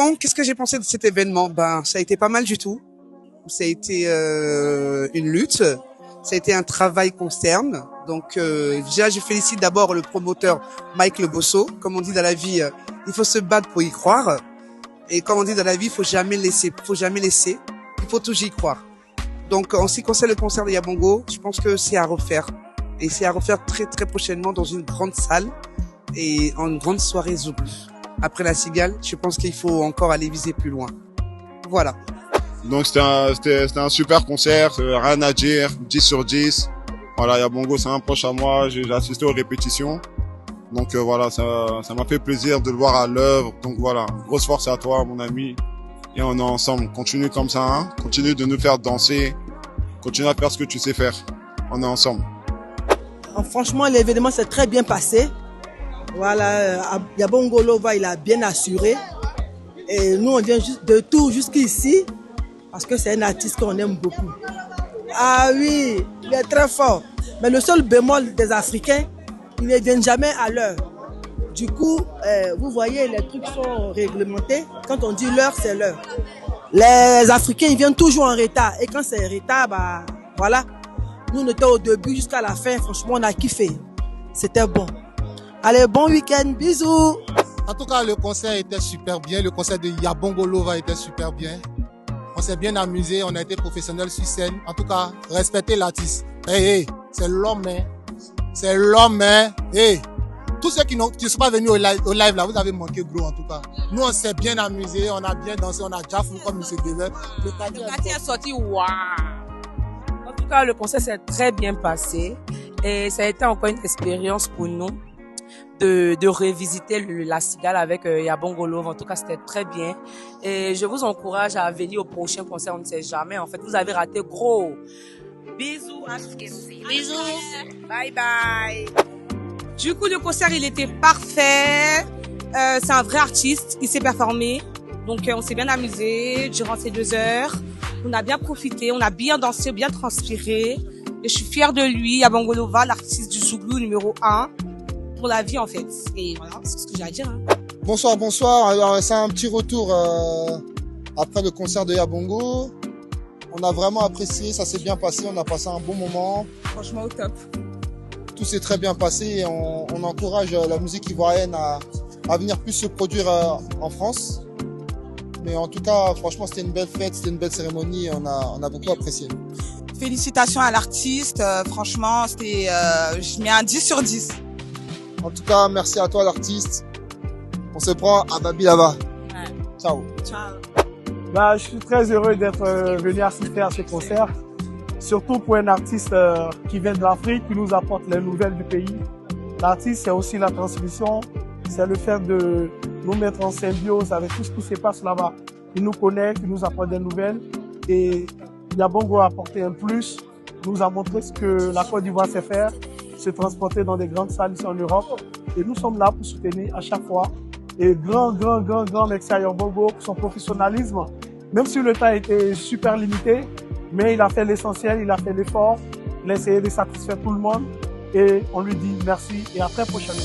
Bon, qu'est-ce que j'ai pensé de cet événement? Ben, ça a été pas mal du tout. Ça a été une lutte. Ça a été un travail concerne. Donc, déjà, je félicite d'abord le promoteur Mike Le Bosso. Comme on dit dans la vie, il faut se battre pour y croire. Et comme on dit dans la vie, il faut jamais laisser. Il faut toujours y croire. Donc, en ce qui concerne le concert de Yabongo, je pense que c'est à refaire. Et c'est à refaire très très prochainement dans une grande salle et en une grande soirée Zouglou. Après la Cigale, je pense qu'il faut encore aller viser plus loin. Voilà. Donc c'était un super concert, rien à dire, 10 sur 10. Voilà, Yabongo c'est un proche à moi, j'ai assisté aux répétitions. Donc voilà, ça m'a fait plaisir de le voir à l'œuvre. Donc voilà, grosse force à toi mon ami. Et on est ensemble, continue comme ça, hein. Continue de nous faire danser, continue à faire ce que tu sais faire. On est ensemble. Franchement, l'événement s'est très bien passé. Voilà, Yabongo Lova, il a bien assuré. Et nous, on vient juste de tout jusqu'ici parce que c'est un artiste qu'on aime beaucoup. Ah oui, il est très fort. Mais le seul bémol des Africains, ils ne viennent jamais à l'heure. Du coup, vous voyez, les trucs sont réglementés. Quand on dit l'heure, c'est l'heure. Les Africains, ils viennent toujours en retard. Et quand c'est en retard, bah voilà. Nous, on était au début jusqu'à la fin. Franchement, on a kiffé. C'était bon. Allez, bon week-end. Bisous. En tout cas, le concert était super bien. Le concert de Yabongo Lova était super bien. On s'est bien amusé. On a été professionnels sur scène. En tout cas, respectez l'artiste. Hey, c'est l'homme, hein. C'est l'homme, hein. Hey. Tous ceux qui ne sont pas venus au live là, vous avez manqué gros en tout cas. Nous, on s'est bien amusé. On a bien dansé. On a déjà fou comme il se devait. Le quartier est sorti, waouh. En tout cas, le concert s'est très bien passé. Et ça a été encore une expérience pour nous de revisiter la Cigale avec Yabongo Lova. En tout cas, c'était très bien. Et je vous encourage à venir au prochain concert. On ne sait jamais. En fait, vous avez raté gros. Bisous. Bisous. Bye bye. Du coup, le concert, il était parfait. C'est un vrai artiste. Il s'est performé. Donc, on s'est bien amusé durant ces 2 heures. On a bien profité. On a bien dansé, bien transpiré. Et je suis fière de lui, Yabongo Lova, l'artiste du Zouglou numéro 1. Pour la vie en fait. Et voilà, c'est ce que j'ai à dire. Hein. Bonsoir. Alors c'est un petit retour après le concert de Yabongo. On a vraiment apprécié, ça s'est bien passé, on a passé un bon moment. Franchement au top. Tout s'est très bien passé et on encourage la musique ivoirienne à venir plus se produire en France. Mais en tout cas, franchement, c'était une belle fête, c'était une belle cérémonie et on a beaucoup apprécié. Félicitations à l'artiste, franchement, je mets un 10 sur 10. En tout cas, merci à toi l'artiste. On se prend à Babi là-bas. Ouais. Ciao. Ciao. Bah, je suis très heureux d'être venu assister à ce concert. Surtout pour un artiste qui vient de l'Afrique, qui nous apporte les nouvelles du pays. L'artiste, c'est aussi la transmission. C'est le fait de nous mettre en symbiose avec tout ce qui se passe là-bas. Il nous connaît, il nous apporte des nouvelles. Et Yabongo a apporté un plus. Nous a montré ce que la Côte d'Ivoire sait faire. Se transporter dans des grandes salles ici en Europe. Et nous sommes là pour soutenir à chaque fois. Et grand merci à Yabongo pour son professionnalisme. Même si le temps était super limité, mais il a fait l'essentiel, il a fait l'effort, il a essayé de satisfaire tout le monde. Et on lui dit merci et à très prochainement.